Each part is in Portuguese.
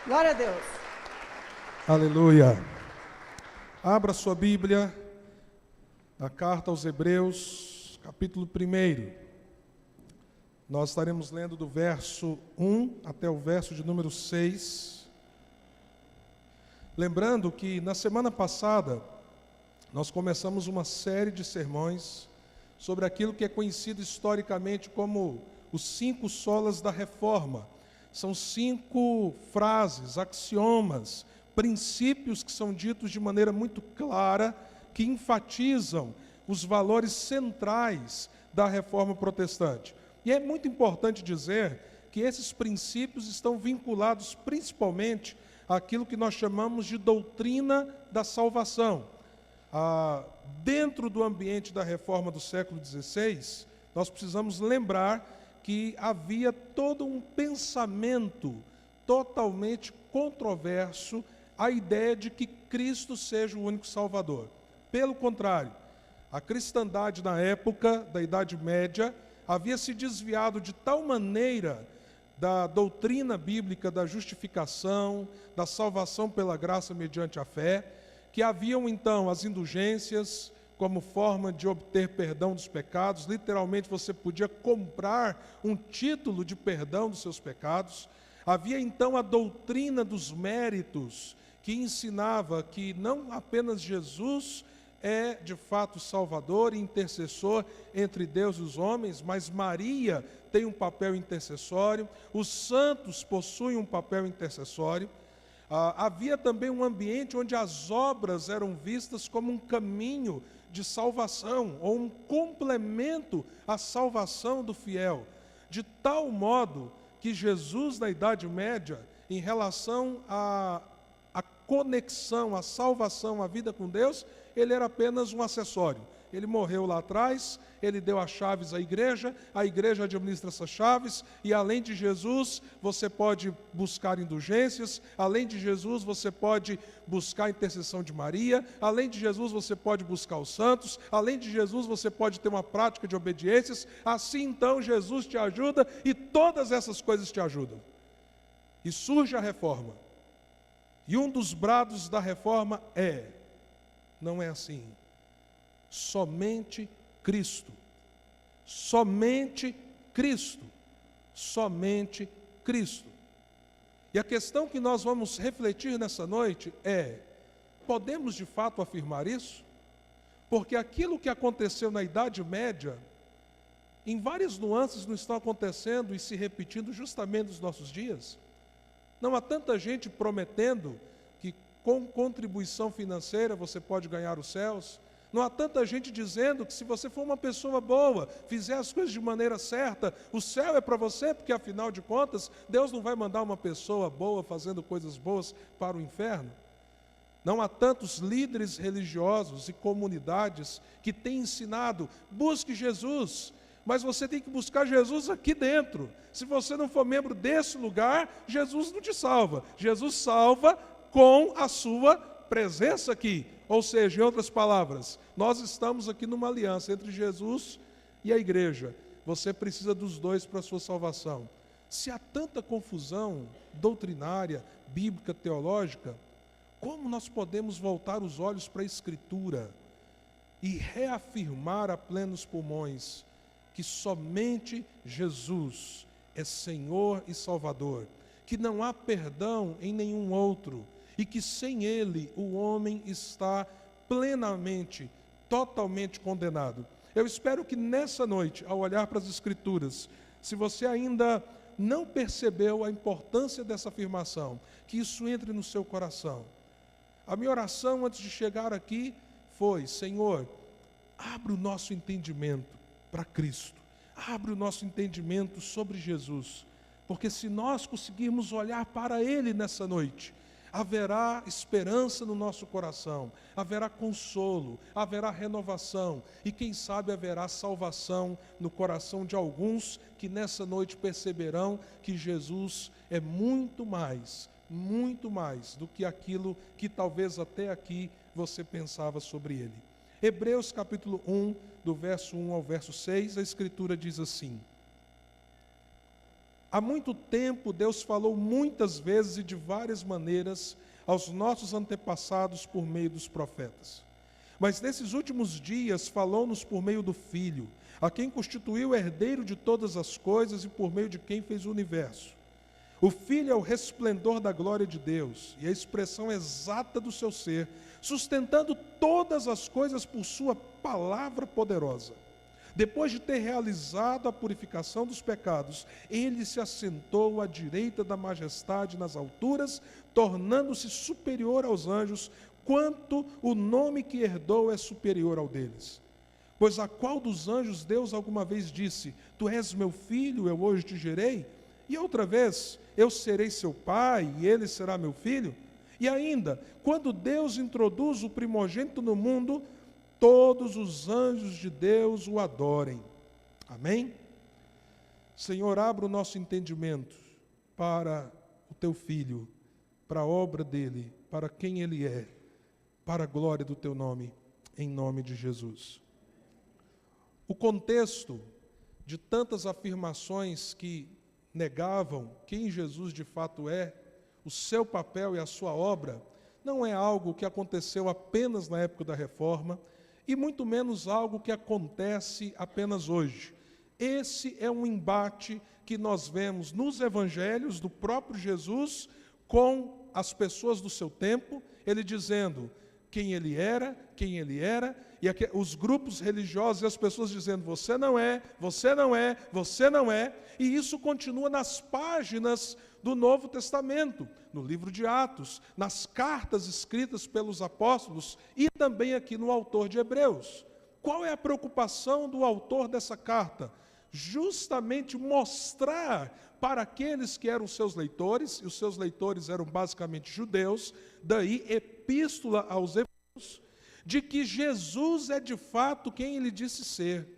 Glória a Deus. Aleluia. Abra sua Bíblia, a carta aos Hebreus, capítulo 1. Nós estaremos lendo do verso 1 até o verso de número 6. Lembrando que na semana passada, nós começamos uma série de sermões sobre aquilo que é conhecido historicamente como os 5 solas da Reforma. São 5 frases, axiomas, princípios que são ditos de maneira muito clara, que enfatizam os valores centrais da Reforma Protestante. E é muito importante dizer que esses princípios estão vinculados principalmente àquilo que nós chamamos de doutrina da salvação. Dentro do ambiente da Reforma do século XVI, nós precisamos lembrar que havia todo um pensamento totalmente controverso à ideia de que Cristo seja o único Salvador. Pelo contrário, a cristandade na época da Idade Média havia se desviado de tal maneira da doutrina bíblica da justificação, da salvação pela graça mediante a fé, que haviam então as indulgências como forma de obter perdão dos pecados. Literalmente você podia comprar um título de perdão dos seus pecados. Havia então a doutrina dos méritos, que ensinava que não apenas Jesus é de fato Salvador e intercessor entre Deus e os homens, mas Maria tem um papel intercessório, os santos possuem um papel intercessório. Havia também um ambiente onde as obras eram vistas como um caminho de salvação, ou um complemento à salvação do fiel, de tal modo que Jesus, na Idade Média, em relação à conexão, à salvação, à vida com Deus, ele era apenas um acessório. Ele morreu lá atrás, ele deu as chaves à igreja, a igreja administra essas chaves, e além de Jesus, você pode buscar indulgências, além de Jesus, você pode buscar a intercessão de Maria, além de Jesus, você pode buscar os santos, além de Jesus, você pode ter uma prática de obediências. Assim então Jesus te ajuda e todas essas coisas te ajudam. E surge a reforma. E um dos brados da reforma não é assim. Somente Cristo. Somente Cristo. Somente Cristo. E a questão que nós vamos refletir nessa noite podemos de fato afirmar isso? Porque aquilo que aconteceu na Idade Média, em várias nuances não estão acontecendo e se repetindo justamente nos nossos dias. Não há tanta gente prometendo que com contribuição financeira você pode ganhar os céus. Não há tanta gente dizendo que se você for uma pessoa boa, fizer as coisas de maneira certa, o céu é para você, porque afinal de contas, Deus não vai mandar uma pessoa boa fazendo coisas boas para o inferno. Não há tantos líderes religiosos e comunidades que têm ensinado, busque Jesus, mas você tem que buscar Jesus aqui dentro. Se você não for membro desse lugar, Jesus não te salva. Jesus salva com a sua presença aqui. Ou seja, em outras palavras, nós estamos aqui numa aliança entre Jesus e a igreja. Você precisa dos dois para a sua salvação. Se há tanta confusão doutrinária, bíblica, teológica, como nós podemos voltar os olhos para a Escritura e reafirmar a plenos pulmões que somente Jesus é Senhor e Salvador, que não há perdão em nenhum outro, e que sem Ele o homem está plenamente, totalmente condenado. Eu espero que nessa noite, ao olhar para as Escrituras, se você ainda não percebeu a importância dessa afirmação, que isso entre no seu coração. A minha oração antes de chegar aqui foi: Senhor, abre o nosso entendimento para Cristo, abre o nosso entendimento sobre Jesus, porque se nós conseguirmos olhar para Ele nessa noite, haverá esperança no nosso coração, haverá consolo, haverá renovação e quem sabe haverá salvação no coração de alguns que nessa noite perceberão que Jesus é muito mais do que aquilo que talvez até aqui você pensava sobre Ele. Hebreus capítulo 1, do verso 1 ao verso 6, a Escritura diz assim: Há muito tempo Deus falou muitas vezes e de várias maneiras aos nossos antepassados por meio dos profetas. Mas nesses últimos dias falou-nos por meio do Filho, a quem constituiu o herdeiro de todas as coisas e por meio de quem fez o universo. O Filho é o resplendor da glória de Deus e a expressão exata do seu ser, sustentando todas as coisas por sua palavra poderosa. Depois de ter realizado a purificação dos pecados, ele se assentou à direita da majestade nas alturas, tornando-se superior aos anjos, quanto o nome que herdou é superior ao deles. Pois a qual dos anjos Deus alguma vez disse: Tu és meu filho, eu hoje te gerei? E outra vez, eu serei seu pai e ele será meu filho? E ainda, quando Deus introduz o primogênito no mundo, todos os anjos de Deus o adorem. Amém? Senhor, abra o nosso entendimento para o teu Filho, para a obra dele, para quem ele é, para a glória do teu nome, em nome de Jesus. O contexto de tantas afirmações que negavam quem Jesus de fato é, o seu papel e a sua obra, não é algo que aconteceu apenas na época da Reforma, e muito menos algo que acontece apenas hoje. Esse é um embate que nós vemos nos evangelhos do próprio Jesus com as pessoas do seu tempo, ele dizendo quem ele era, e os grupos religiosos e as pessoas dizendo você não é, você não é, você não é, e isso continua nas páginas do Novo Testamento, no livro de Atos, nas cartas escritas pelos apóstolos e também aqui no autor de Hebreus. Qual é a preocupação do autor dessa carta? Justamente mostrar para aqueles que eram seus leitores, e os seus leitores eram basicamente judeus, daí epístola aos Hebreus, de que Jesus é de fato quem ele disse ser,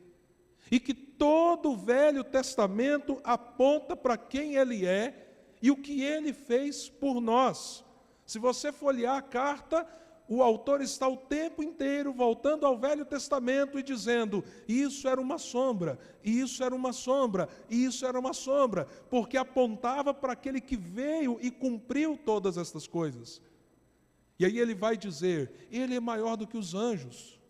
e que todo o Velho Testamento aponta para quem ele é e o que ele fez por nós. Se você folhear a carta, o autor está o tempo inteiro voltando ao Velho Testamento e dizendo, isso era uma sombra, isso era uma sombra, isso era uma sombra, porque apontava para aquele que veio e cumpriu todas estas coisas. E aí ele vai dizer, ele é maior do que os anjos,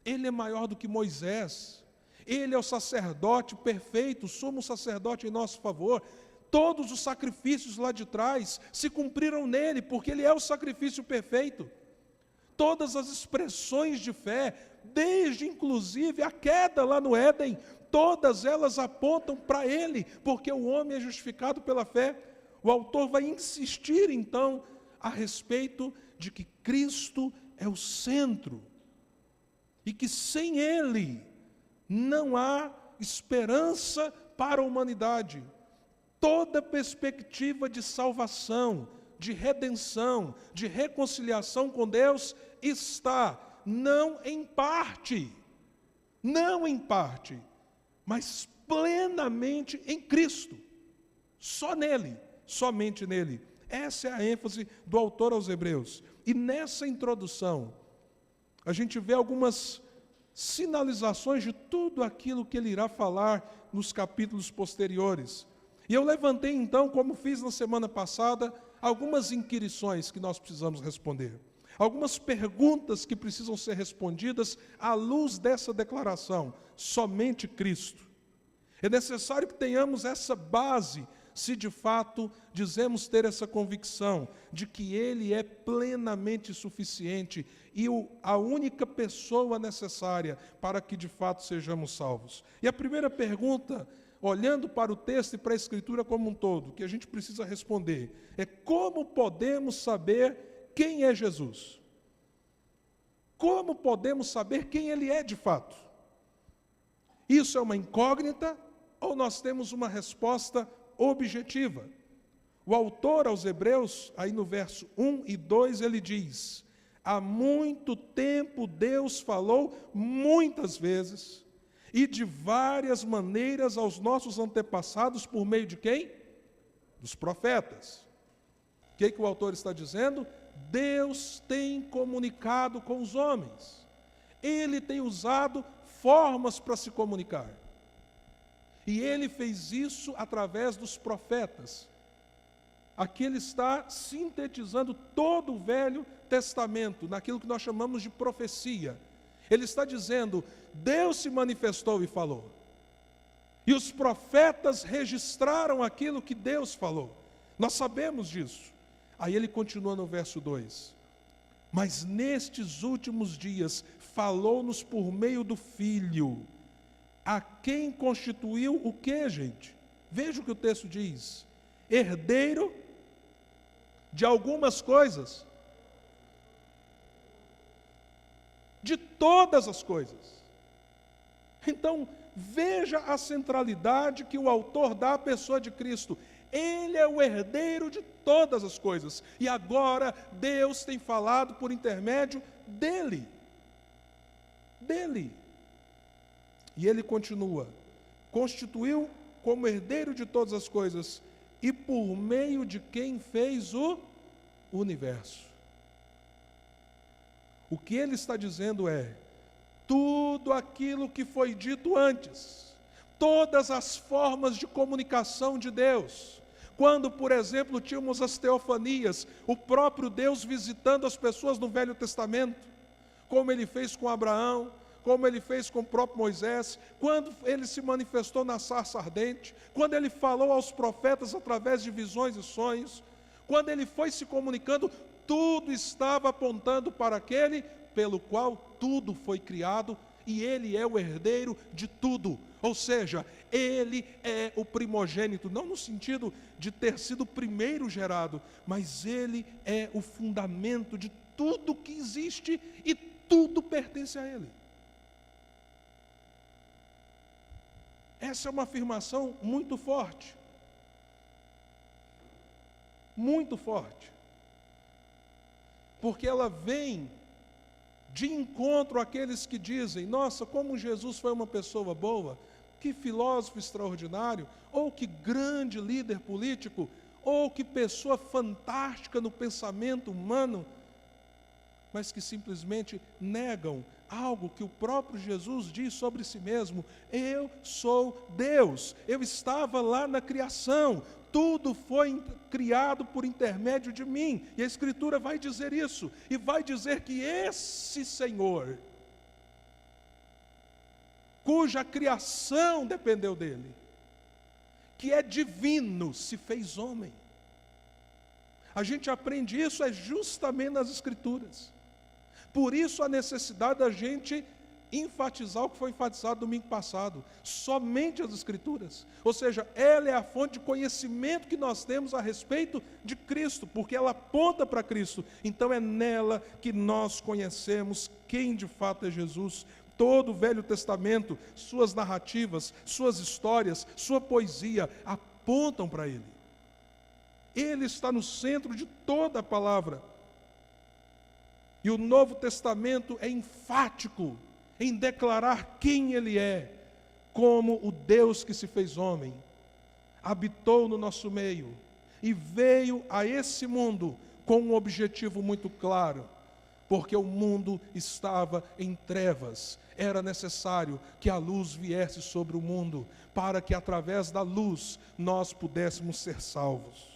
ele é maior do que Moisés, ele é o sacerdote perfeito, o sumo sacerdote em nosso favor. Todos os sacrifícios lá de trás se cumpriram nele, porque ele é o sacrifício perfeito. Todas as expressões de fé, desde inclusive a queda lá no Éden, todas elas apontam para ele, porque o homem é justificado pela fé. O autor vai insistir então a respeito de que Cristo é o centro e que sem ele não há esperança para a humanidade. Toda perspectiva de salvação, de redenção, de reconciliação com Deus está, não em parte, mas plenamente em Cristo. Só nele, somente nele. Essa é a ênfase do autor aos Hebreus. E nessa introdução, a gente vê algumas sinalizações de tudo aquilo que ele irá falar nos capítulos posteriores. E eu levantei então, como fiz na semana passada, algumas inquirições que nós precisamos responder. Algumas perguntas que precisam ser respondidas à luz dessa declaração, somente Cristo. É necessário que tenhamos essa base, se de fato dizemos ter essa convicção de que Ele é plenamente suficiente e a única pessoa necessária para que de fato sejamos salvos. E a primeira pergunta, olhando para o texto e para a Escritura como um todo, que a gente precisa responder, é como podemos saber quem é Jesus? Como podemos saber quem Ele é de fato? Isso é uma incógnita ou nós temos uma resposta objetiva? O autor aos Hebreus, aí no verso 1 e 2, ele diz, há muito tempo Deus falou muitas vezes e de várias maneiras aos nossos antepassados por meio de quem? Dos profetas. O que o autor está dizendo? Deus tem comunicado com os homens. Ele tem usado formas para se comunicar. E ele fez isso através dos profetas. Aqui ele está sintetizando todo o Velho Testamento, naquilo que nós chamamos de profecia. Ele está dizendo, Deus se manifestou e falou. E os profetas registraram aquilo que Deus falou. Nós sabemos disso. Aí ele continua no verso 2. Mas nestes últimos dias, falou-nos por meio do Filho, a quem constituiu o quê, gente? Veja o que o texto diz. Herdeiro de algumas coisas. De todas as coisas. Então, veja a centralidade que o autor dá à pessoa de Cristo. Ele é o herdeiro de todas as coisas. E agora Deus tem falado por intermédio dele. Dele. E ele continua. Constituiu como herdeiro de todas as coisas e por meio de quem fez o universo. O que ele está dizendo é, tudo aquilo que foi dito antes, todas as formas de comunicação de Deus, quando, por exemplo, tínhamos as teofanias, o próprio Deus visitando as pessoas no Velho Testamento, como ele fez com Abraão, como ele fez com o próprio Moisés, quando ele se manifestou na sarça ardente, quando ele falou aos profetas através de visões e sonhos, quando ele foi se comunicando, tudo estava apontando para aquele pelo qual tudo foi criado, e ele é o herdeiro de tudo. Ou seja, ele é o primogênito, não no sentido de ter sido o primeiro gerado, mas ele é o fundamento de tudo que existe e tudo pertence a ele. Essa é uma afirmação muito forte. Muito forte. Porque ela vem de encontro àqueles que dizem, nossa, como Jesus foi uma pessoa boa, que filósofo extraordinário, ou que grande líder político, ou que pessoa fantástica no pensamento humano, mas que simplesmente negam algo que o próprio Jesus diz sobre si mesmo. Eu sou Deus, eu estava lá na criação, tudo foi criado por intermédio de mim, e a Escritura vai dizer isso, e vai dizer que esse Senhor, cuja criação dependeu dele, que é divino, se fez homem. A gente aprende isso justamente nas Escrituras. Por isso a necessidade da gente enfatizar o que foi enfatizado domingo passado, somente as Escrituras. Ou seja, ela é a fonte de conhecimento que nós temos a respeito de Cristo, porque ela aponta para Cristo. Então é nela que nós conhecemos quem de fato é Jesus. Todo o Velho Testamento, suas narrativas, suas histórias, sua poesia apontam para Ele. Ele está no centro de toda a palavra. E o Novo Testamento é enfático em declarar quem Ele é, como o Deus que se fez homem, habitou no nosso meio e veio a esse mundo com um objetivo muito claro, porque o mundo estava em trevas. Era necessário que a luz viesse sobre o mundo, para que através da luz nós pudéssemos ser salvos.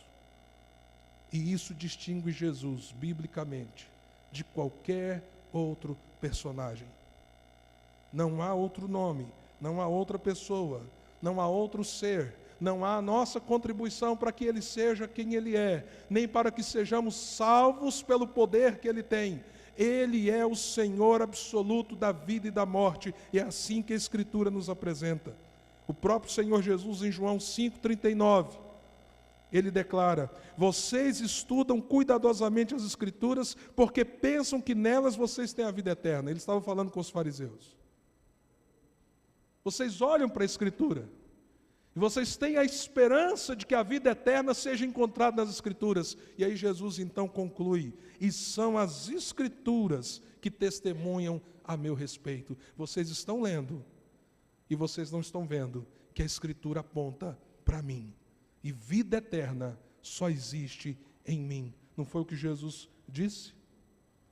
E isso distingue Jesus, biblicamente, de qualquer outro personagem. Não há outro nome, não há outra pessoa, não há outro ser, não há nossa contribuição para que Ele seja quem Ele é, nem para que sejamos salvos pelo poder que Ele tem. Ele é o Senhor absoluto da vida e da morte, e é assim que a Escritura nos apresenta. O próprio Senhor Jesus, em João 5,39, Ele declara: vocês estudam cuidadosamente as Escrituras, porque pensam que nelas vocês têm a vida eterna. Ele estava falando com os fariseus. Vocês olham para a Escritura, e vocês têm a esperança de que a vida eterna seja encontrada nas Escrituras. E aí Jesus então conclui: e são as Escrituras que testemunham a meu respeito. Vocês estão lendo, e vocês não estão vendo que a Escritura aponta para mim. E vida eterna só existe em mim. Não foi o que Jesus disse?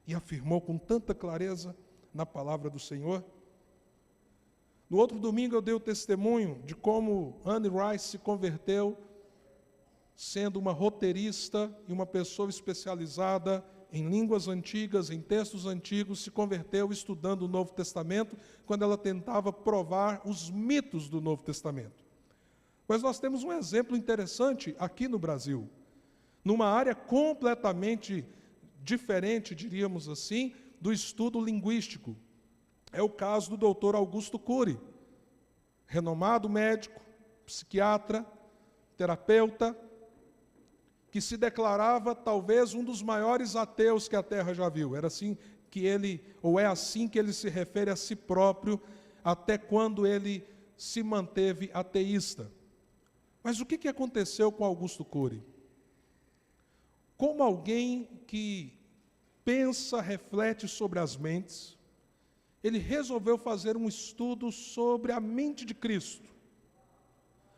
E afirmou com tanta clareza na palavra do Senhor? No outro domingo eu dei o testemunho de como Anne Rice se converteu, sendo uma roteirista e uma pessoa especializada em línguas antigas, em textos antigos, se converteu estudando o Novo Testamento, quando ela tentava provar os mitos do Novo Testamento. Mas nós temos um exemplo interessante aqui no Brasil, numa área completamente diferente, diríamos assim, do estudo linguístico. É o caso do doutor Augusto Cury, renomado médico, psiquiatra, terapeuta, que se declarava talvez um dos maiores ateus que a Terra já viu. Era assim que ele, ou é assim que ele se refere a si próprio, até quando ele se manteve ateísta. Mas o que aconteceu com Augusto Cury? Como alguém que pensa, reflete sobre as mentes, ele resolveu fazer um estudo sobre a mente de Cristo.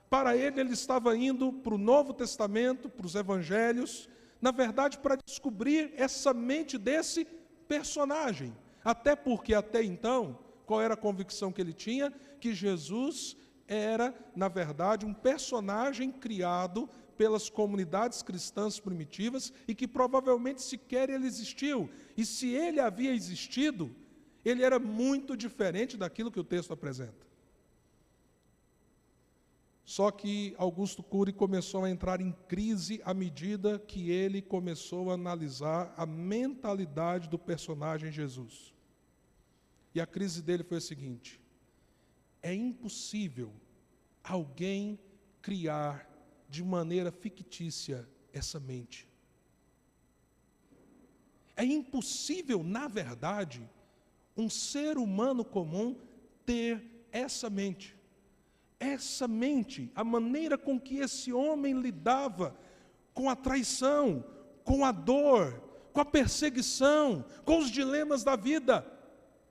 Para ele estava indo para o Novo Testamento, para os Evangelhos, na verdade, para descobrir essa mente desse personagem. Até porque, até então, qual era a convicção que ele tinha? Que Jesus era, na verdade, um personagem criado pelas comunidades cristãs primitivas e que provavelmente sequer ele existiu. E se ele havia existido, ele era muito diferente daquilo que o texto apresenta. Só que Augusto Cury começou a entrar em crise à medida que ele começou a analisar a mentalidade do personagem Jesus. E a crise dele foi a seguinte: é impossível alguém criar de maneira fictícia essa mente. É impossível, na verdade, um ser humano comum ter essa mente. Essa mente, a maneira com que esse homem lidava com a traição, com a dor, com a perseguição, com os dilemas da vida.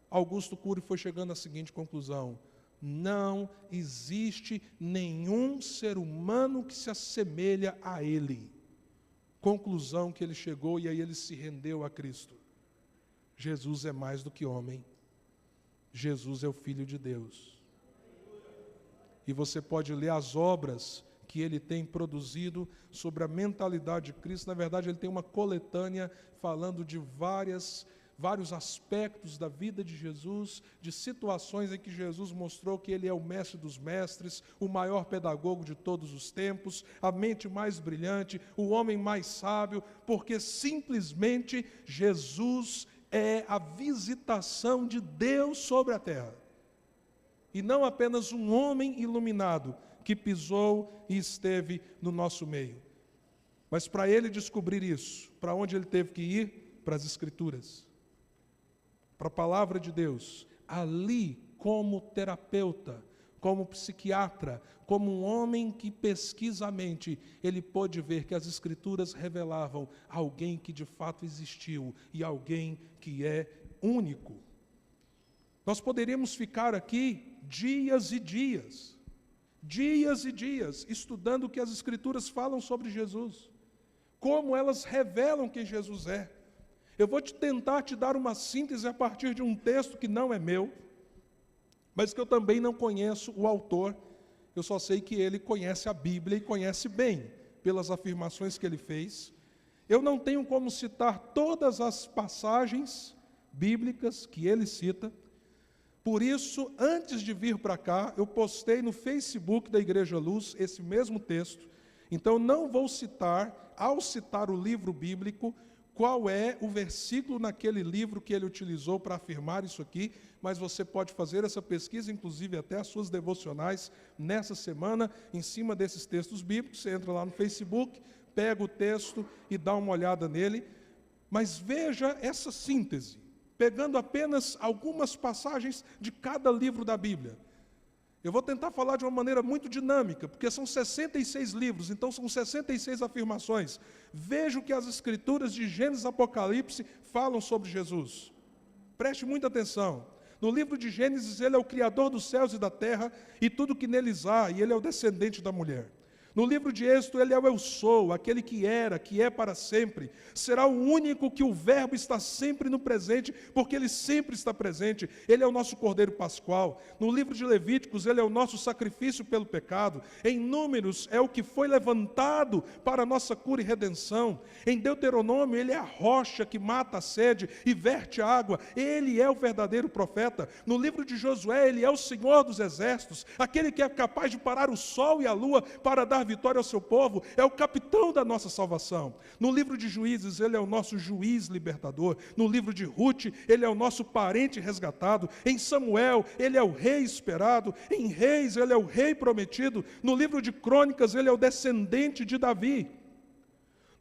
Augusto Cury foi chegando à seguinte conclusão: não existe nenhum ser humano que se assemelha a ele. Conclusão que ele chegou, e aí ele se rendeu a Cristo. Jesus é mais do que homem. Jesus é o Filho de Deus. E você pode ler as obras que ele tem produzido sobre a mentalidade de Cristo. Na verdade, ele tem uma coletânea falando de vários aspectos da vida de Jesus, de situações em que Jesus mostrou que ele é o mestre dos mestres, o maior pedagogo de todos os tempos, a mente mais brilhante, o homem mais sábio, porque simplesmente Jesus é a visitação de Deus sobre a terra. E não apenas um homem iluminado que pisou e esteve no nosso meio. Mas para ele descobrir isso, para onde ele teve que ir? Para as Escrituras, para a Palavra de Deus. Ali, como terapeuta, como psiquiatra, como um homem que pesquisa a mente, ele pôde ver que as Escrituras revelavam alguém que de fato existiu e alguém que é único. Nós poderíamos ficar aqui dias e dias, estudando o que as Escrituras falam sobre Jesus, como elas revelam quem Jesus é. Eu vou tentar te dar uma síntese a partir de um texto que não é meu, mas que eu também não conheço o autor. Eu só sei que ele conhece a Bíblia e conhece bem, pelas afirmações que ele fez. Eu não tenho como citar todas as passagens bíblicas que ele cita. Por isso, antes de vir para cá, eu postei no Facebook da Igreja Luz esse mesmo texto. Então, não vou citar, ao citar o livro bíblico, qual é o versículo naquele livro que ele utilizou para afirmar isso aqui, mas você pode fazer essa pesquisa, inclusive até as suas devocionais, nessa semana, em cima desses textos bíblicos. Você entra lá no Facebook, pega o texto e dá uma olhada nele, mas veja essa síntese, pegando apenas algumas passagens de cada livro da Bíblia. Eu vou tentar falar de uma maneira muito dinâmica, porque são 66 livros, então são 66 afirmações. Veja o que as Escrituras de Gênesis e Apocalipse falam sobre Jesus. Preste muita atenção. No livro de Gênesis, ele é o Criador dos céus e da terra e tudo que neles há, e ele é o descendente da mulher. No livro de Êxodo, ele é o eu sou, aquele que era, que é para sempre. Será o único que o verbo está sempre no presente, porque ele sempre está presente. Ele é o nosso Cordeiro Pascual. No livro de Levíticos, ele é o nosso sacrifício pelo pecado. Em Números, é o que foi levantado para a nossa cura e redenção. Em Deuteronômio, ele é a rocha que mata a sede e verte a água. Ele é o verdadeiro profeta. No livro de Josué, ele é o Senhor dos exércitos, aquele que é capaz de parar o sol e a lua para dar vitória ao seu povo, é o capitão da nossa salvação. No livro de Juízes, ele é o nosso juiz libertador. No livro de Rute, ele é o nosso parente resgatado. Em Samuel, ele é o rei esperado. Em Reis, ele é o rei prometido. No livro de Crônicas, ele é o descendente de Davi.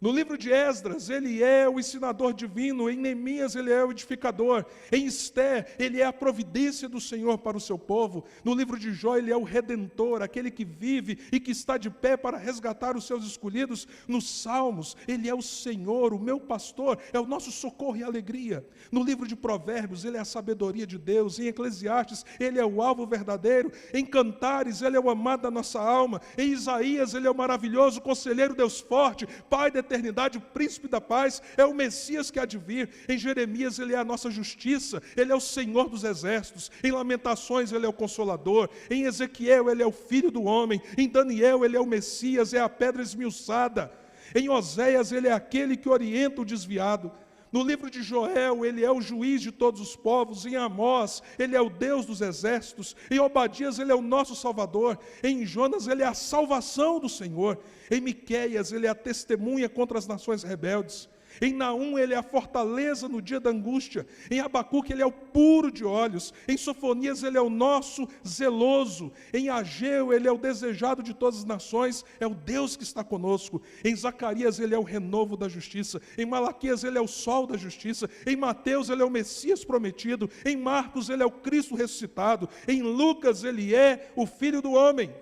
No livro de Esdras, ele é o ensinador divino. Em Neemias, ele é o edificador. Em Esté, ele é a providência do Senhor para o seu povo. No livro de Jó, ele é o redentor, aquele que vive e que está de pé para resgatar os seus escolhidos. Nos Salmos, ele é o Senhor, o meu pastor, é o nosso socorro e alegria. No livro de Provérbios, ele é a sabedoria de Deus. Em Eclesiastes, ele é o alvo verdadeiro. Em Cantares, ele é o amado da nossa alma. Em Isaías, ele é o maravilhoso conselheiro, Deus forte, Pai da eternidade, o príncipe da paz, é o Messias que há de vir. Em Jeremias, ele é a nossa justiça, ele é o Senhor dos exércitos. Em Lamentações, ele é o consolador. Em Ezequiel, ele é o filho do homem. Em Daniel, ele é o Messias, é a pedra esmiuçada. Em Oséias, ele é aquele que orienta o desviado. No livro de Joel, ele é o juiz de todos os povos. Em Amós, ele é o Deus dos exércitos. Em Obadias, ele é o nosso Salvador. Em Jonas, ele é a salvação do Senhor. Em Miqueias, ele é a testemunha contra as nações rebeldes. Em Naum, ele é a fortaleza no dia da angústia. Em Abacuque, ele é o puro de olhos. Em Sofonias, ele é o nosso zeloso. Em Ageu, ele é o desejado de todas as nações. É o Deus que está conosco. Em Zacarias, ele é o renovo da justiça. Em Malaquias, ele é o sol da justiça. Em Mateus, ele é o Messias prometido. Em Marcos, ele é o Cristo ressuscitado. Em Lucas, ele é o Filho do homem.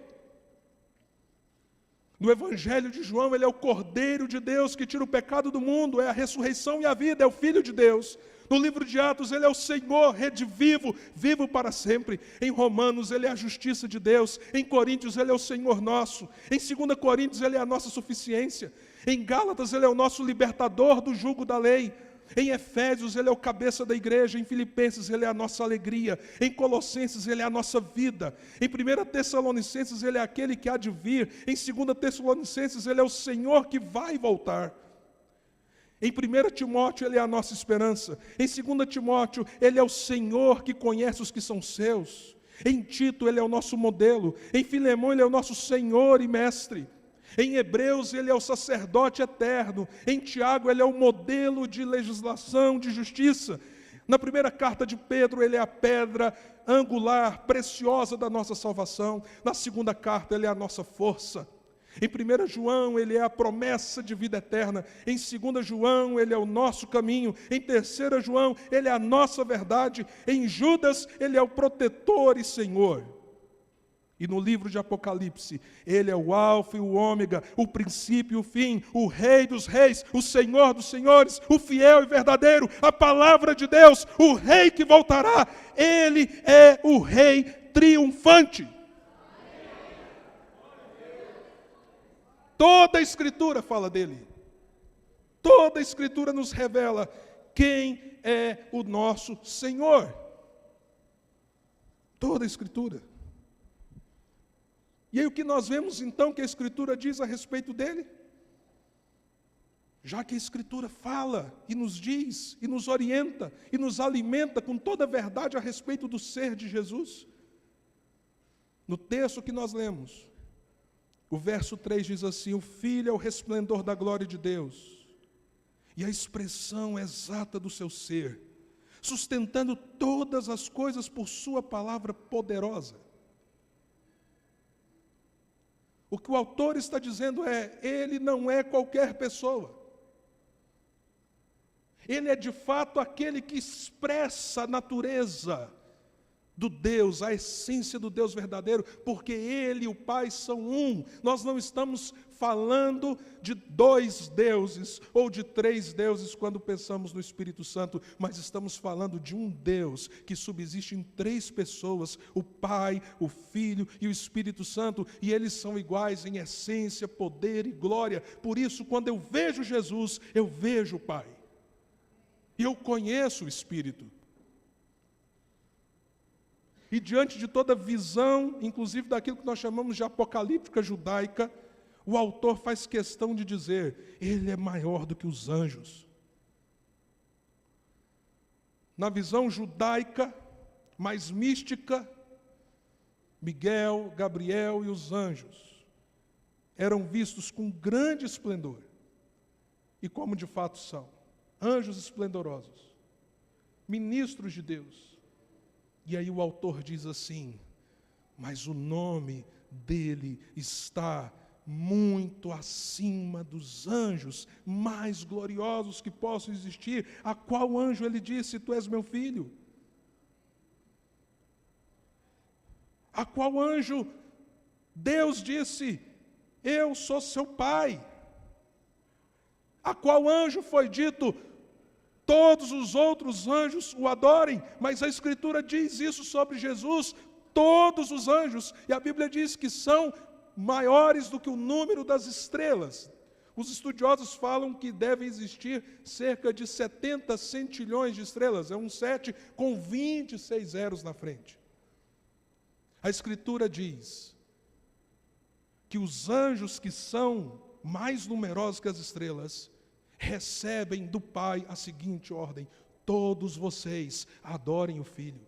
No Evangelho de João, ele é o Cordeiro de Deus que tira o pecado do mundo, é a ressurreição e a vida, é o Filho de Deus. No livro de Atos, ele é o Senhor, rede vivo, vivo para sempre. Em Romanos, ele é a justiça de Deus. Em Coríntios, ele é o Senhor nosso. Em 2 Coríntios, ele é a nossa suficiência. Em Gálatas, ele é o nosso libertador do jugo da lei. Em Efésios, ele é o cabeça da igreja. Em Filipenses, ele é a nossa alegria. Em Colossenses, ele é a nossa vida. Em 1 Tessalonicenses, ele é aquele que há de vir. Em 2 Tessalonicenses, ele é o Senhor que vai voltar. Em 1 Timóteo, ele é a nossa esperança. Em 2 Timóteo, ele é o Senhor que conhece os que são seus. Em Tito, ele é o nosso modelo. Em Filemão, ele é o nosso Senhor e mestre. Em Hebreus, ele é o sacerdote eterno. Em Tiago, ele é o modelo de legislação, de justiça. Na primeira carta de Pedro, ele é a pedra angular, preciosa da nossa salvação. Na segunda carta, ele é a nossa força. Em 1 João, ele é a promessa de vida eterna. Em 2 João, ele é o nosso caminho. Em 3 João, ele é a nossa verdade. Em Judas, ele é o protetor e Senhor. E no livro de Apocalipse, ele é o alfa e o ômega, o princípio e o fim, o rei dos reis, o senhor dos senhores, o fiel e verdadeiro, a palavra de Deus, o rei que voltará. Ele é o rei triunfante. Toda a Escritura fala dele. Toda a Escritura nos revela quem é o nosso Senhor. Toda a Escritura. E aí o que nós vemos então que a Escritura diz a respeito dele? Já que a Escritura fala e nos diz, e nos orienta, e nos alimenta com toda a verdade a respeito do ser de Jesus. No texto que nós lemos, o verso 3 diz assim: o Filho é o resplendor da glória de Deus, e a expressão exata do seu ser, sustentando todas as coisas por sua palavra poderosa. O que o autor está dizendo é, ele não é qualquer pessoa. Ele é de fato aquele que expressa a natureza do Deus, a essência do Deus verdadeiro, porque Ele e o Pai são um. Nós não estamos falando de 2 deuses ou de 3 deuses quando pensamos no Espírito Santo, mas estamos falando de um Deus que subsiste em 3 pessoas, o Pai, o Filho e o Espírito Santo, e eles são iguais em essência, poder e glória. Por isso, quando eu vejo Jesus, eu vejo o Pai. E eu conheço o Espírito. E diante de toda visão, inclusive daquilo que nós chamamos de apocalíptica judaica, o autor faz questão de dizer, ele é maior do que os anjos. Na visão judaica, mais mística, Miguel, Gabriel e os anjos eram vistos com grande esplendor. E como de fato são, anjos esplendorosos, ministros de Deus. E aí o autor diz assim, mas o nome dele está muito acima dos anjos mais gloriosos que possam existir. A qual anjo ele disse, tu és meu filho? A qual anjo Deus disse, eu sou seu pai? A qual anjo foi dito, todos os outros anjos o adorem? Mas a Escritura diz isso sobre Jesus, todos os anjos, e a Bíblia diz que são maiores do que o número das estrelas. Os estudiosos falam que deve existir cerca de 70 centilhões de estrelas, é um 7 com 26 zeros na frente. A Escritura diz que os anjos que são mais numerosos que as estrelas, recebem do Pai a seguinte ordem, todos vocês adorem o Filho.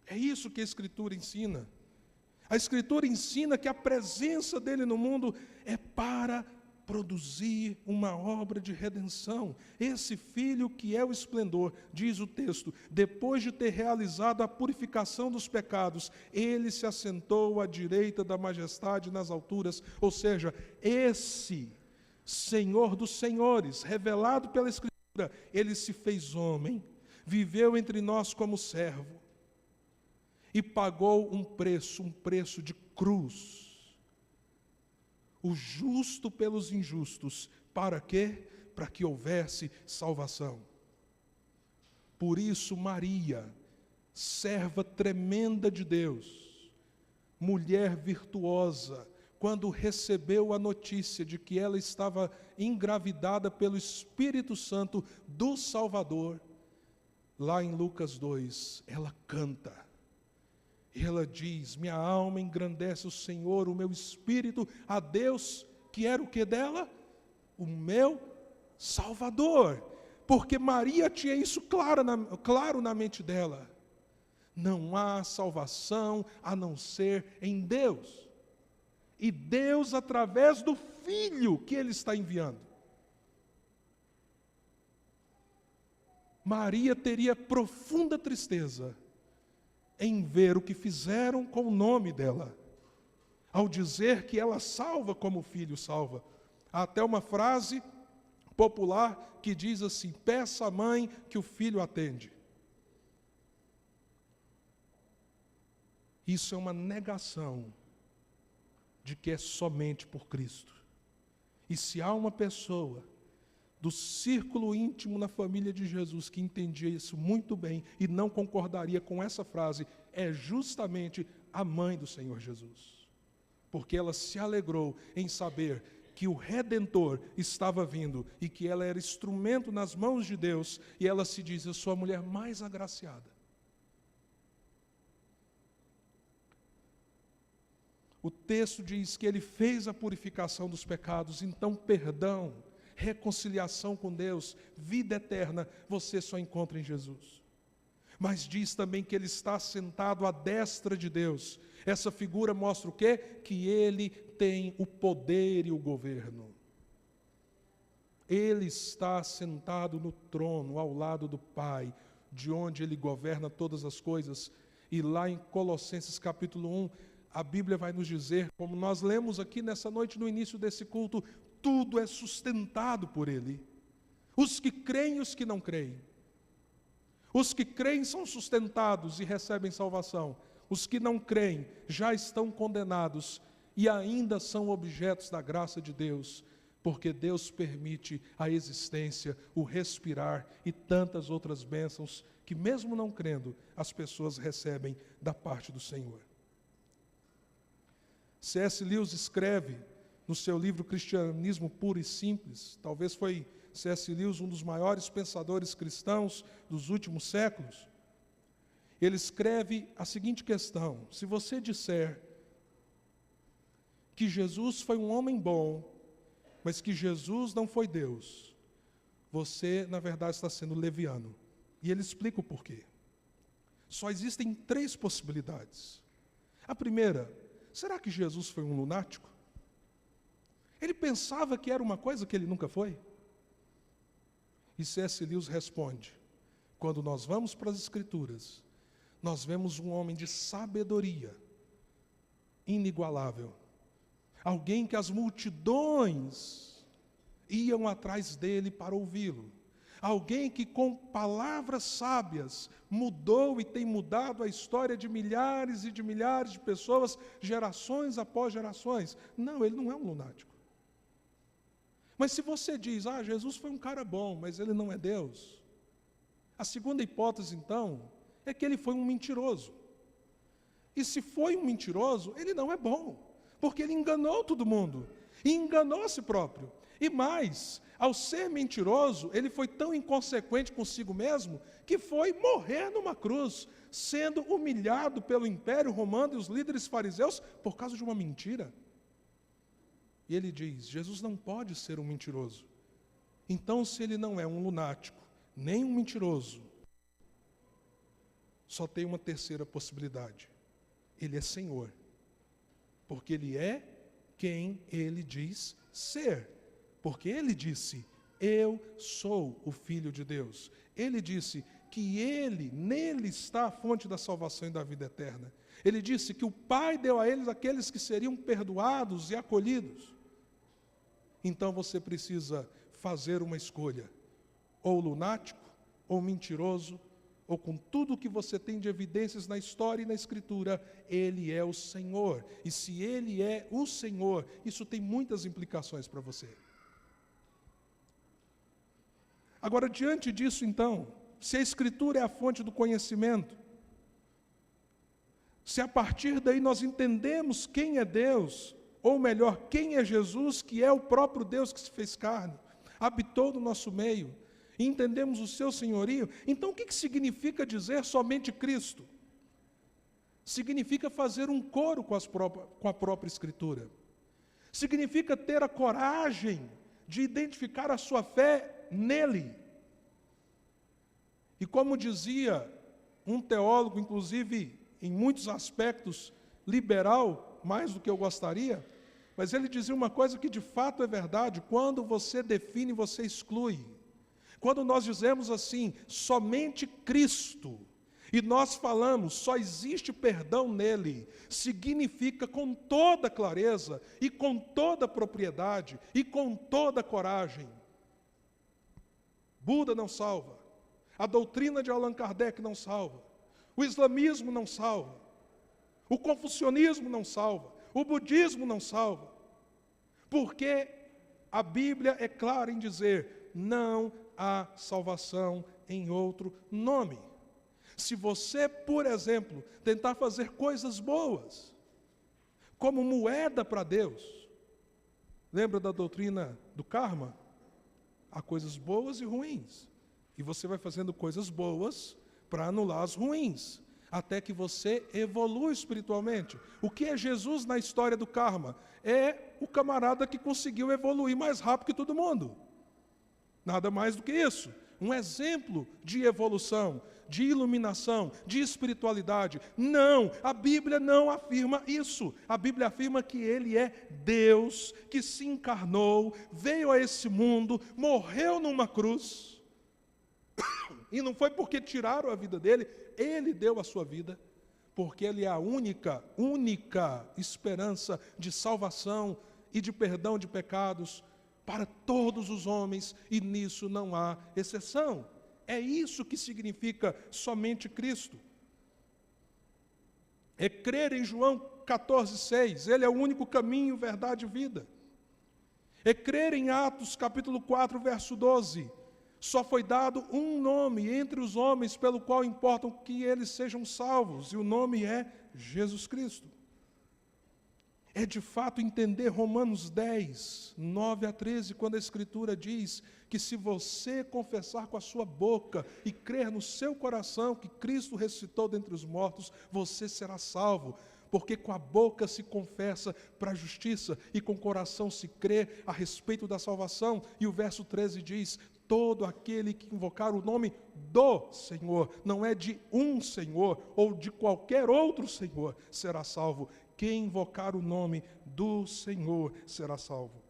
É isso que a Escritura ensina. A Escritura ensina que a presença dele no mundo é para produzir uma obra de redenção. Esse Filho que é o esplendor, diz o texto, depois de ter realizado a purificação dos pecados, ele se assentou à direita da majestade nas alturas, ou seja, esse Senhor dos senhores, revelado pela Escritura, ele se fez homem, viveu entre nós como servo, e pagou um preço de cruz, o justo pelos injustos, para quê? Para que houvesse salvação. Por isso Maria, serva tremenda de Deus, mulher virtuosa, quando recebeu a notícia de que ela estava engravidada pelo Espírito Santo do Salvador, lá em Lucas 2, ela canta. Ela diz, minha alma engrandece o Senhor, o meu espírito a Deus, que era o que dela? O meu Salvador. Porque Maria tinha isso claro na mente dela. Não há salvação a não ser em Deus. E Deus através do Filho que Ele está enviando. Maria teria profunda tristeza em ver o que fizeram com o nome dela, ao dizer que ela salva como o Filho salva. Há até uma frase popular que diz assim, peça à mãe que o filho atende. Isso é uma negação de que é somente por Cristo. E se há uma pessoa do círculo íntimo na família de Jesus que entendia isso muito bem e não concordaria com essa frase, é justamente a mãe do Senhor Jesus. Porque ela se alegrou em saber que o Redentor estava vindo e que ela era instrumento nas mãos de Deus, e ela se diz, eu sou a mulher mais agraciada. O texto diz que ele fez a purificação dos pecados, então perdão, reconciliação com Deus, vida eterna, você só encontra em Jesus. Mas diz também que ele está sentado à destra de Deus. Essa figura mostra o quê? Que ele tem o poder e o governo. Ele está sentado no trono, ao lado do Pai, de onde ele governa todas as coisas. E lá em Colossenses capítulo 1, a Bíblia vai nos dizer, como nós lemos aqui nessa noite no início desse culto, tudo é sustentado por Ele. Os que creem e os que não creem. Os que creem são sustentados e recebem salvação. Os que não creem já estão condenados e ainda são objetos da graça de Deus, porque Deus permite a existência, o respirar e tantas outras bênçãos que, mesmo não crendo, as pessoas recebem da parte do Senhor. C.S. Lewis escreve no seu livro Cristianismo Puro e Simples, talvez foi C.S. Lewis um dos maiores pensadores cristãos dos últimos séculos. Ele escreve a seguinte questão: se você disser que Jesus foi um homem bom, mas que Jesus não foi Deus, você, na verdade, está sendo leviano. E ele explica o porquê. Só existem 3 possibilidades. A primeira, será que Jesus foi um lunático? Ele pensava que era uma coisa que ele nunca foi? E C.S. Lewis responde: quando nós vamos para as Escrituras, nós vemos um homem de sabedoria inigualável. Alguém que as multidões iam atrás dele para ouvi-lo. Alguém que com palavras sábias mudou e tem mudado a história de milhares e de milhares de pessoas, gerações após gerações. Não, ele não é um lunático. Mas se você diz, Jesus foi um cara bom, mas ele não é Deus. A segunda hipótese, então, é que ele foi um mentiroso. E se foi um mentiroso, ele não é bom, porque ele enganou todo mundo, e enganou a si próprio. E mais, ao ser mentiroso, ele foi tão inconsequente consigo mesmo, que foi morrer numa cruz, sendo humilhado pelo Império Romano e os líderes fariseus, por causa de uma mentira. E ele diz, Jesus não pode ser um mentiroso. Então, se ele não é um lunático, nem um mentiroso, só tem uma terceira possibilidade. Ele é Senhor. Porque ele é quem ele diz ser. Porque ele disse, eu sou o Filho de Deus. Ele disse que nele está a fonte da salvação e da vida eterna. Ele disse que o Pai deu a eles aqueles que seriam perdoados e acolhidos. Então você precisa fazer uma escolha. Ou lunático, ou mentiroso, ou com tudo o que você tem de evidências na história e na Escritura, Ele é o Senhor. E se Ele é o Senhor, isso tem muitas implicações para você. Agora, diante disso, então, se a Escritura é a fonte do conhecimento, se a partir daí nós entendemos quem é Deus, ou melhor, quem é Jesus, que é o próprio Deus que se fez carne, habitou no nosso meio, e entendemos o seu senhorio, então o que significa dizer somente Cristo? Significa fazer um coro com a própria Escritura. Significa ter a coragem de identificar a sua fé nele. E como dizia um teólogo, inclusive em muitos aspectos liberal, mais do que eu gostaria, mas ele dizia uma coisa que de fato é verdade: quando você define, você exclui. Quando nós dizemos assim, somente Cristo, e nós falamos, só existe perdão nele, significa com toda clareza, e com toda propriedade, e com toda coragem. Buda não salva, a doutrina de Allan Kardec não salva, o islamismo não salva, o confucionismo não salva, o budismo não salva, porque a Bíblia é clara em dizer, não há salvação em outro nome. Se você, por exemplo, tentar fazer coisas boas, como moeda para Deus, lembra da doutrina do karma? Há coisas boas e ruins, e você vai fazendo coisas boas para anular as ruins, até que você evolui espiritualmente. O que é Jesus na história do karma? É o camarada que conseguiu evoluir mais rápido que todo mundo. Nada mais do que isso. Um exemplo de evolução, de iluminação, de espiritualidade. Não, a Bíblia não afirma isso. A Bíblia afirma que Ele é Deus, que se encarnou, veio a esse mundo, morreu numa cruz. E não foi porque tiraram a vida dele, Ele deu a sua vida, porque Ele é a única esperança de salvação e de perdão de pecados para todos os homens, e nisso não há exceção. É isso que significa somente Cristo. É crer em João 14,6, Ele é o único caminho, verdade e vida. É crer em Atos capítulo 4, verso 12, só foi dado um nome entre os homens pelo qual importam que eles sejam salvos, e o nome é Jesus Cristo. É de fato entender Romanos 10, 9 a 13, quando a Escritura diz que se você confessar com a sua boca e crer no seu coração que Cristo ressuscitou dentre os mortos, você será salvo. Porque com a boca se confessa para a justiça e com o coração se crê a respeito da salvação. E o verso 13 diz: todo aquele que invocar o nome do Senhor, não é de um Senhor ou de qualquer outro Senhor, será salvo. Quem invocar o nome do Senhor será salvo.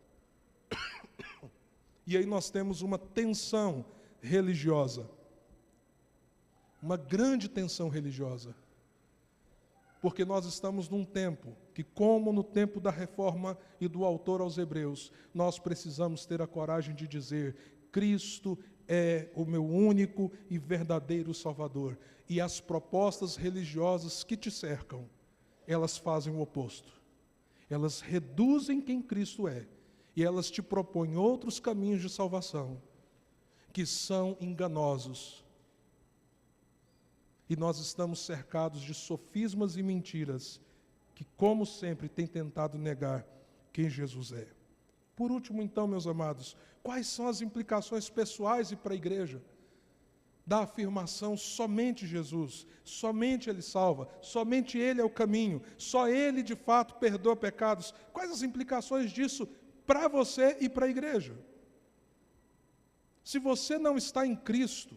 E aí nós temos uma tensão religiosa, uma grande tensão religiosa, porque nós estamos num tempo que, como no tempo da reforma e do autor aos Hebreus, nós precisamos ter a coragem de dizer: Cristo é o meu único e verdadeiro Salvador. E as propostas religiosas que te cercam, elas fazem o oposto. Elas reduzem quem Cristo é. E elas te propõem outros caminhos de salvação, que são enganosos. E nós estamos cercados de sofismas e mentiras, que, como sempre, têm tentado negar quem Jesus é. Por último, então, meus amados, quais são as implicações pessoais e para a igreja da afirmação somente Jesus, somente Ele salva, somente Ele é o caminho, só Ele de fato perdoa pecados? Quais as implicações disso para você e para a igreja? Se você não está em Cristo,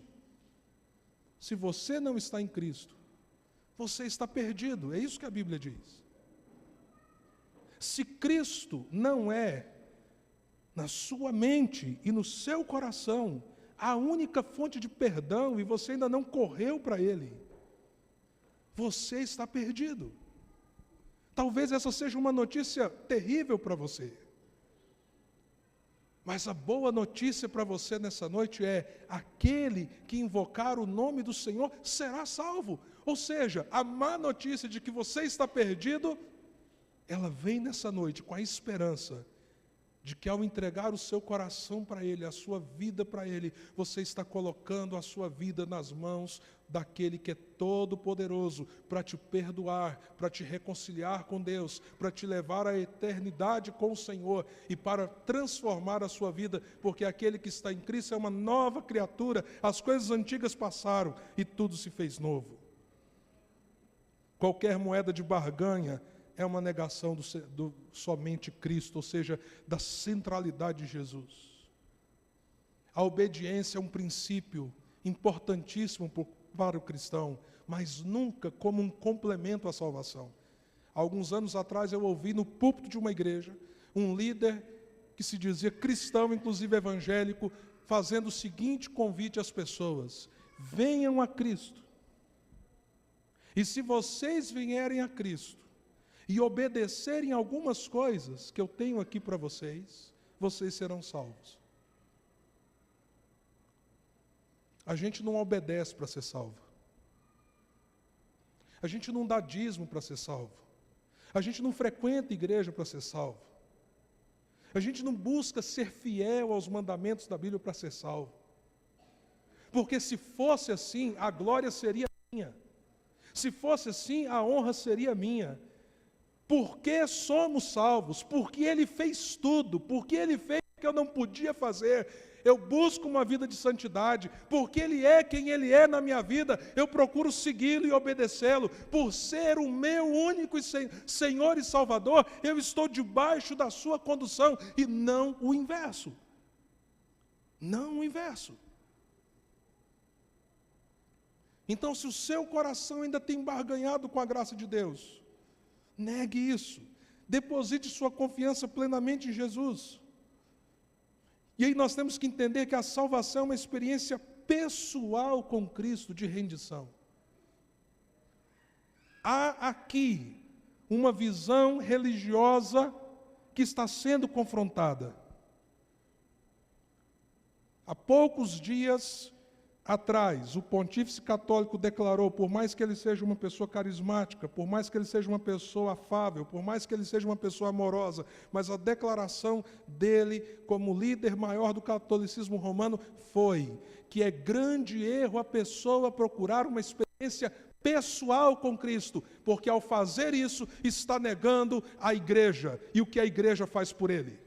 você está perdido, é isso que a Bíblia diz. Se Cristo não é, na sua mente e no seu coração, a única fonte de perdão, e você ainda não correu para Ele, você está perdido. Talvez essa seja uma notícia terrível para você. Mas a boa notícia para você nessa noite é: aquele que invocar o nome do Senhor será salvo. Ou seja, a má notícia de que você está perdido, ela vem nessa noite com a esperança de que, ao entregar o seu coração para Ele, a sua vida para Ele, você está colocando a sua vida nas mãos daquele que é todo-poderoso para te perdoar, para te reconciliar com Deus, para te levar à eternidade com o Senhor e para transformar a sua vida, porque aquele que está em Cristo é uma nova criatura, as coisas antigas passaram e tudo se fez novo. Qualquer moeda de barganha é uma negação do somente Cristo, ou seja, da centralidade de Jesus. A obediência é um princípio importantíssimo para o cristão, mas nunca como um complemento à salvação. Alguns anos atrás eu ouvi no púlpito de uma igreja um líder que se dizia cristão, inclusive evangélico, fazendo o seguinte convite às pessoas: venham a Cristo. E se vocês vierem a Cristo e obedecerem algumas coisas que eu tenho aqui para vocês, vocês serão salvos. A gente não obedece para ser salvo. A gente não dá dízimo para ser salvo. A gente não frequenta igreja para ser salvo. A gente não busca ser fiel aos mandamentos da Bíblia para ser salvo. Porque se fosse assim, a glória seria minha. Se fosse assim, a honra seria minha. Porque somos salvos, porque Ele fez tudo, porque Ele fez o que eu não podia fazer. Eu busco uma vida de santidade, porque Ele é quem Ele é na minha vida, eu procuro segui-lo e obedecê-lo. Por ser o meu único Senhor e Salvador, eu estou debaixo da sua condução, e não o inverso. Não o inverso. Então, se o seu coração ainda tem barganhado com a graça de Deus, negue isso. Deposite sua confiança plenamente em Jesus. E aí nós temos que entender que a salvação é uma experiência pessoal com Cristo de rendição. Há aqui uma visão religiosa que está sendo confrontada. Há poucos dias atrás, o pontífice católico declarou, por mais que ele seja uma pessoa carismática, por mais que ele seja uma pessoa afável, por mais que ele seja uma pessoa amorosa, mas a declaração dele como líder maior do catolicismo romano foi que é grande erro a pessoa procurar uma experiência pessoal com Cristo, porque ao fazer isso está negando a igreja e o que a igreja faz por ele.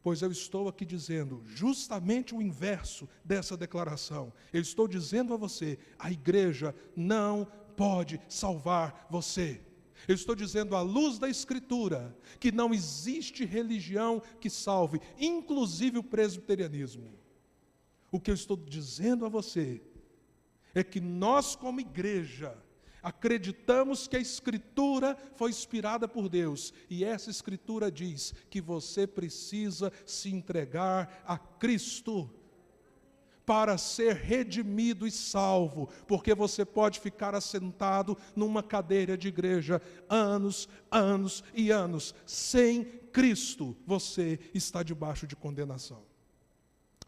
Pois eu estou aqui dizendo justamente o inverso dessa declaração. Eu estou dizendo a você, a igreja não pode salvar você. Eu estou dizendo à luz da Escritura que não existe religião que salve, inclusive o presbiterianismo. O que eu estou dizendo a você é que nós como igreja acreditamos que a Escritura foi inspirada por Deus, e essa Escritura diz que você precisa se entregar a Cristo para ser redimido e salvo, porque você pode ficar assentado numa cadeira de igreja anos, anos e anos, sem Cristo, você está debaixo de condenação.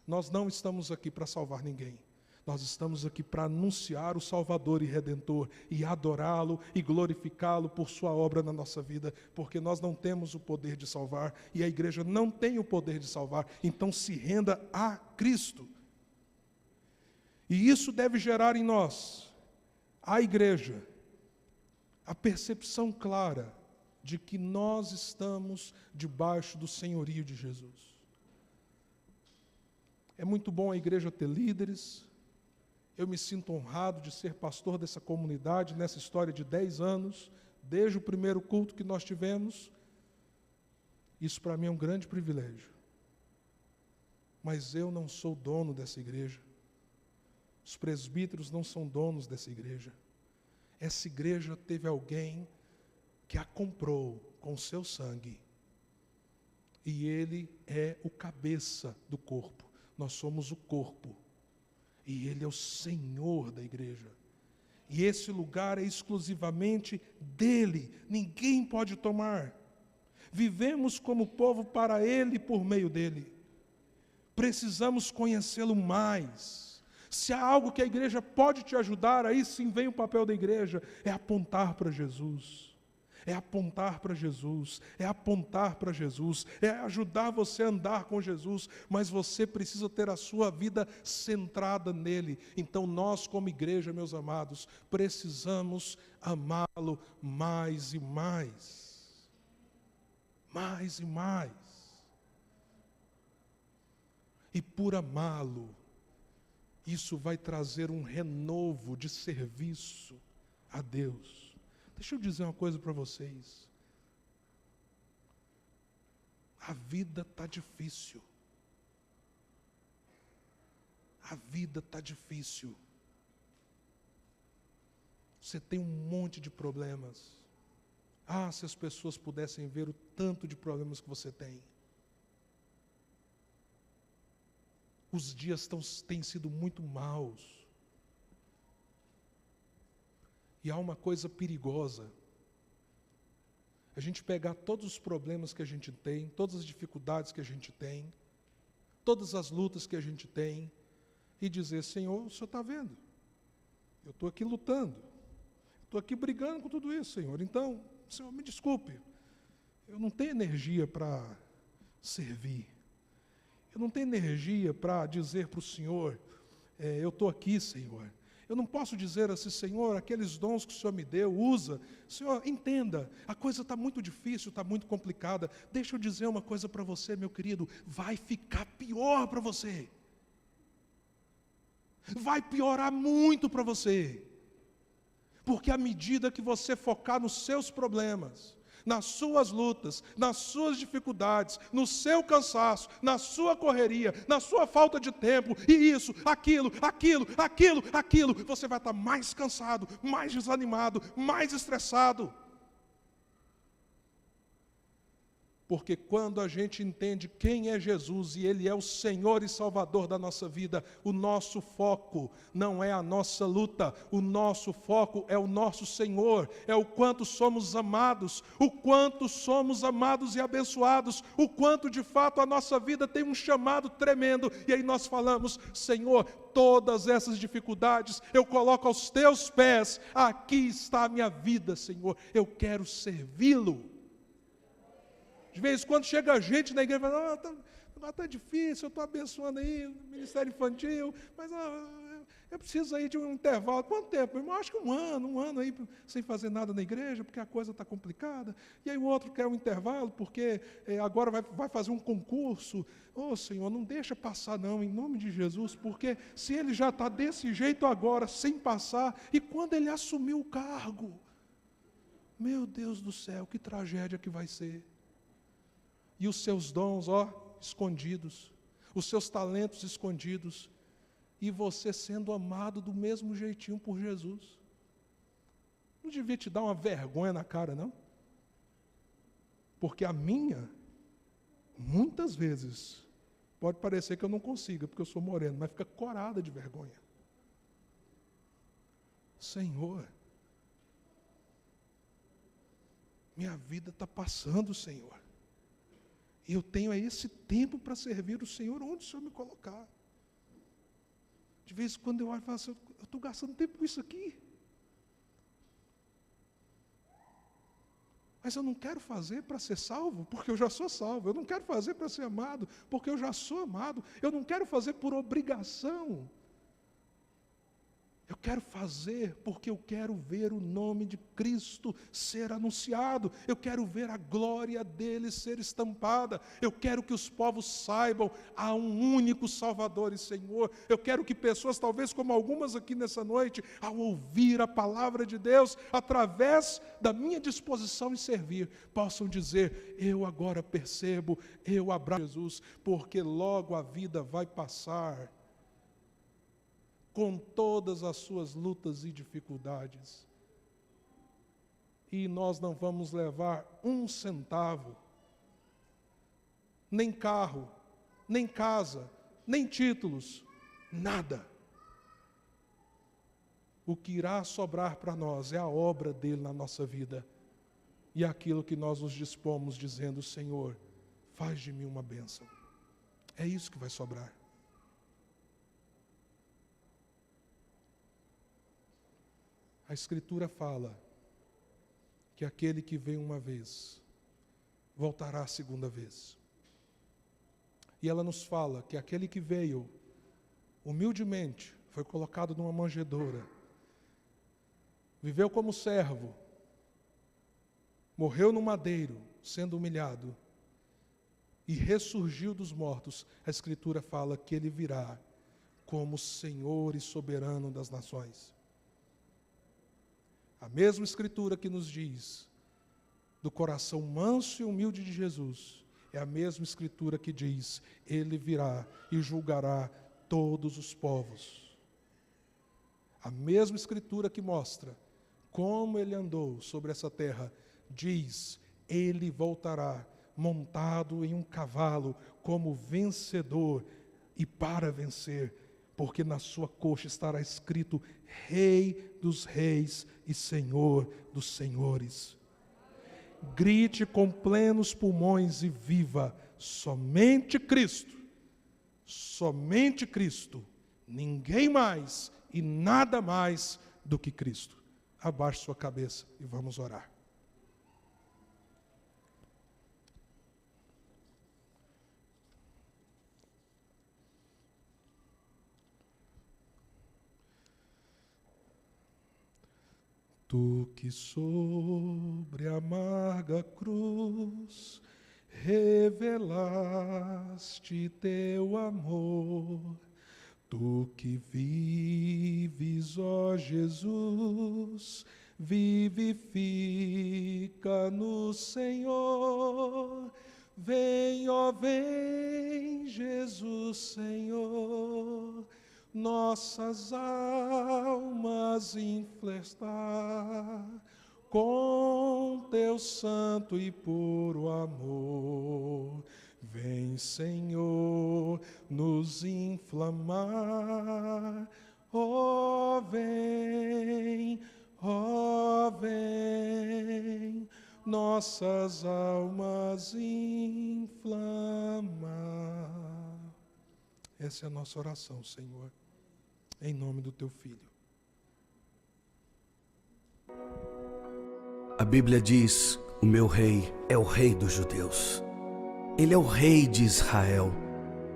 Nós não estamos aqui para salvar ninguém. Nós estamos aqui para anunciar o Salvador e Redentor e adorá-lo e glorificá-lo por sua obra na nossa vida, porque nós não temos o poder de salvar e a igreja não tem o poder de salvar, então se renda a Cristo. E isso deve gerar em nós, a igreja, a percepção clara de que nós estamos debaixo do senhorio de Jesus. É muito bom a igreja ter líderes. Eu me sinto honrado de ser pastor dessa comunidade, nessa história de 10 anos, desde o primeiro culto que nós tivemos. Isso para mim é um grande privilégio. Mas eu não sou dono dessa igreja. Os presbíteros não são donos dessa igreja. Essa igreja teve alguém que a comprou com o seu sangue. E ele é o cabeça do corpo. Nós somos o corpo. E Ele é o Senhor da igreja. E esse lugar é exclusivamente dEle. Ninguém pode tomar. Vivemos como povo para Ele e por meio dEle. Precisamos conhecê-lo mais. Se há algo que a igreja pode te ajudar, aí sim vem o papel da igreja, é apontar para Jesus. É apontar para Jesus, é apontar para Jesus, é ajudar você a andar com Jesus, mas você precisa ter a sua vida centrada nele. Então nós como igreja, meus amados, precisamos amá-lo mais e mais. Mais e mais. E por amá-lo, isso vai trazer um renovo de serviço a Deus. Deixa eu dizer uma coisa para vocês. A vida está difícil. A vida está difícil. Você tem um monte de problemas. Ah, se as pessoas pudessem ver o tanto de problemas que você tem. Os dias têm sido muito maus. E há uma coisa perigosa. A gente pegar todos os problemas que a gente tem, todas as dificuldades que a gente tem, todas as lutas que a gente tem, e dizer, Senhor, o Senhor está vendo. Eu estou aqui lutando. Estou aqui brigando com tudo isso, Senhor. Então, Senhor, me desculpe. Eu não tenho energia para servir. Eu não tenho energia para dizer para o Senhor, eu estou aqui, Senhor. Eu não posso dizer assim, Senhor, aqueles dons que o Senhor me deu, usa. Senhor, entenda, a coisa está muito difícil, está muito complicada. Deixa eu dizer uma coisa para você, meu querido, vai ficar pior para você. Vai piorar muito para você. Porque à medida que você focar nos seus problemas, nas suas lutas, nas suas dificuldades, no seu cansaço, na sua correria, na sua falta de tempo, e isso, aquilo, você vai estar mais cansado, mais desanimado, mais estressado. Porque quando a gente entende quem é Jesus e Ele é o Senhor e Salvador da nossa vida, o nosso foco não é a nossa luta, o nosso foco é o nosso Senhor, é o quanto somos amados e abençoados, o quanto de fato a nossa vida tem um chamado tremendo, e aí nós falamos: Senhor, todas essas dificuldades eu coloco aos teus pés, aqui está a minha vida, Senhor, eu quero servi-lo. De vez em quando chega gente na igreja e fala: está difícil, eu estou abençoando aí, ministério infantil, mas eu preciso aí de um intervalo. Quanto tempo, irmão? Acho que um ano aí, sem fazer nada na igreja, porque a coisa está complicada. E aí o outro quer um intervalo, porque agora vai fazer um concurso. Senhor, não deixa passar não, em nome de Jesus, porque se ele já está desse jeito agora, sem passar, e quando ele assumiu o cargo, meu Deus do céu, que tragédia que vai ser. E os seus dons, escondidos, os seus talentos escondidos, e você sendo amado do mesmo jeitinho por Jesus. Não devia te dar uma vergonha na cara, não? Porque a minha, muitas vezes, pode parecer que eu não consiga, porque eu sou moreno, mas fica corada de vergonha. Senhor, minha vida está passando, Senhor. E eu tenho esse tempo para servir o Senhor, onde o Senhor me colocar. De vez em quando eu olho e falo assim: eu estou gastando tempo com isso aqui. Mas eu não quero fazer para ser salvo, porque eu já sou salvo. Eu não quero fazer para ser amado, porque eu já sou amado. Eu não quero fazer por obrigação. Eu quero fazer porque eu quero ver o nome de Cristo ser anunciado. Eu quero ver a glória dele ser estampada. Eu quero que os povos saibam: há um único Salvador e Senhor. Eu quero que pessoas, talvez como algumas aqui nessa noite, ao ouvir a palavra de Deus, através da minha disposição em servir, possam dizer: eu agora percebo, eu abraço Jesus, porque logo a vida vai passar, com todas as suas lutas e dificuldades. E nós não vamos levar um centavo, nem carro, nem casa, nem títulos, nada. O que irá sobrar para nós é a obra dele na nossa vida, e aquilo que nós nos dispomos dizendo: Senhor, faz de mim uma bênção. É isso que vai sobrar. A Escritura fala que aquele que vem uma vez, voltará a segunda vez. E ela nos fala que aquele que veio humildemente, foi colocado numa manjedoura, viveu como servo, morreu no madeiro, sendo humilhado, e ressurgiu dos mortos. A Escritura fala que ele virá como Senhor e soberano das nações. A mesma Escritura que nos diz do coração manso e humilde de Jesus, é a mesma Escritura que diz: ele virá e julgará todos os povos. A mesma Escritura que mostra como ele andou sobre essa terra, diz: ele voltará montado em um cavalo como vencedor e para vencer, porque na sua coxa estará escrito: Rei dos reis e Senhor dos senhores. Grite com plenos pulmões e viva: somente Cristo, ninguém mais e nada mais do que Cristo. Abaixe sua cabeça e vamos orar. Tu que sobre a amarga cruz revelaste teu amor, tu que vives, ó Jesus, vivifica no Senhor. Vem, ó vem, Jesus Senhor, nossas almas infestar, com teu santo e puro amor. Vem, Senhor, nos inflamar. Ó vem, nossas almas inflamar. Essa é a nossa oração, Senhor, em nome do teu Filho. A Bíblia diz: o meu rei é o rei dos judeus. Ele é o rei de Israel.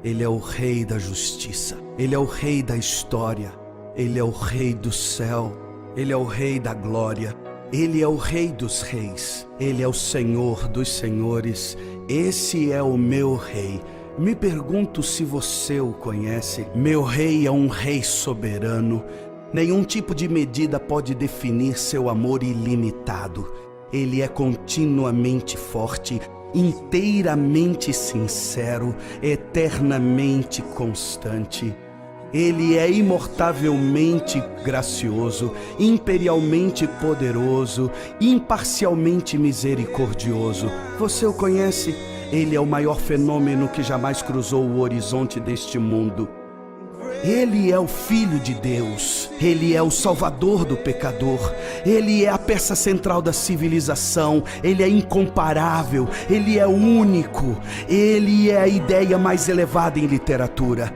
Ele é o rei da justiça. Ele é o rei da história. Ele é o rei do céu. Ele é o rei da glória. Ele é o rei dos reis. Ele é o Senhor dos senhores. Esse é o meu rei. Me pergunto se você o conhece. Meu rei é um rei soberano. Nenhum tipo de medida pode definir seu amor ilimitado. Ele é continuamente forte, inteiramente sincero, eternamente constante. Ele é imortavelmente gracioso, imperialmente poderoso, imparcialmente misericordioso. Você o conhece? Ele é o maior fenômeno que jamais cruzou o horizonte deste mundo. Ele é o Filho de Deus, Ele é o Salvador do pecador, Ele é a peça central da civilização, Ele é incomparável, Ele é único, Ele é a ideia mais elevada em literatura.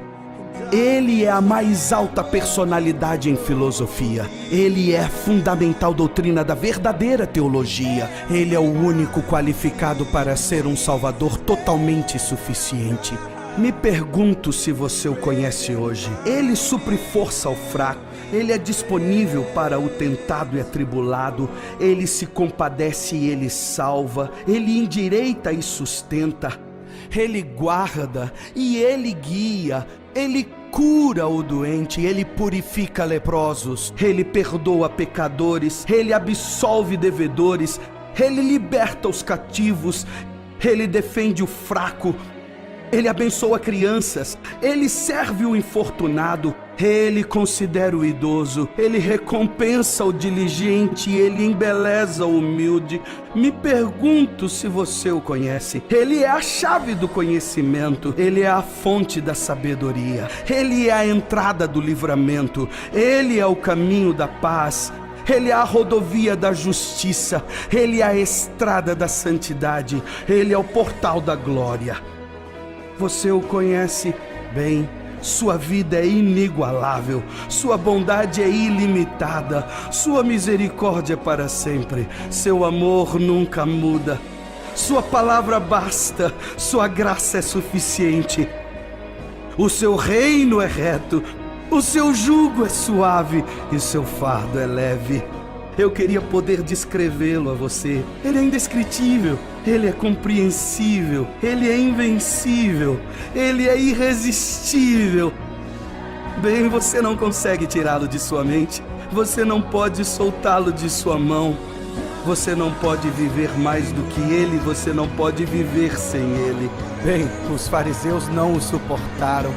Ele é a mais alta personalidade em filosofia. Ele é a fundamental doutrina da verdadeira teologia. Ele é o único qualificado para ser um Salvador totalmente suficiente. Me pergunto se você o conhece hoje. Ele supre força ao fraco. Ele é disponível para o tentado e atribulado. Ele se compadece e ele salva. Ele endireita e sustenta. Ele guarda e ele guia. Ele cura o doente, ele purifica leprosos, ele perdoa pecadores, ele absolve devedores, ele liberta os cativos, ele defende o fraco, ele abençoa crianças, ele serve o infortunado, ele considera o idoso, ele recompensa o diligente, ele embeleza o humilde. Me pergunto se você o conhece. Ele é a chave do conhecimento, ele é a fonte da sabedoria, ele é a entrada do livramento, ele é o caminho da paz, ele é a rodovia da justiça, ele é a estrada da santidade, ele é o portal da glória. Você o conhece bem. Sua vida é inigualável, sua bondade é ilimitada, sua misericórdia é para sempre, seu amor nunca muda, sua palavra basta, sua graça é suficiente. O seu reino é reto, o seu jugo é suave e seu fardo é leve. Eu queria poder descrevê-lo a você. Ele é indescritível, ele é compreensível, ele é invencível, ele é irresistível. Bem, você não consegue tirá-lo de sua mente, você não pode soltá-lo de sua mão. Você não pode viver mais do que ele, você não pode viver sem ele. Bem, os fariseus não o suportaram,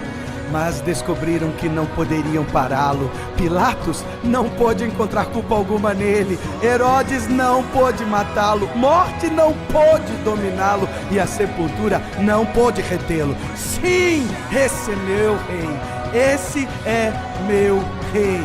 mas descobriram que não poderiam pará-lo. Pilatos não pôde encontrar culpa alguma nele. Herodes não pôde matá-lo. Morte não pôde dominá-lo. E a sepultura não pôde retê-lo. Sim, esse é meu rei. Esse é meu rei.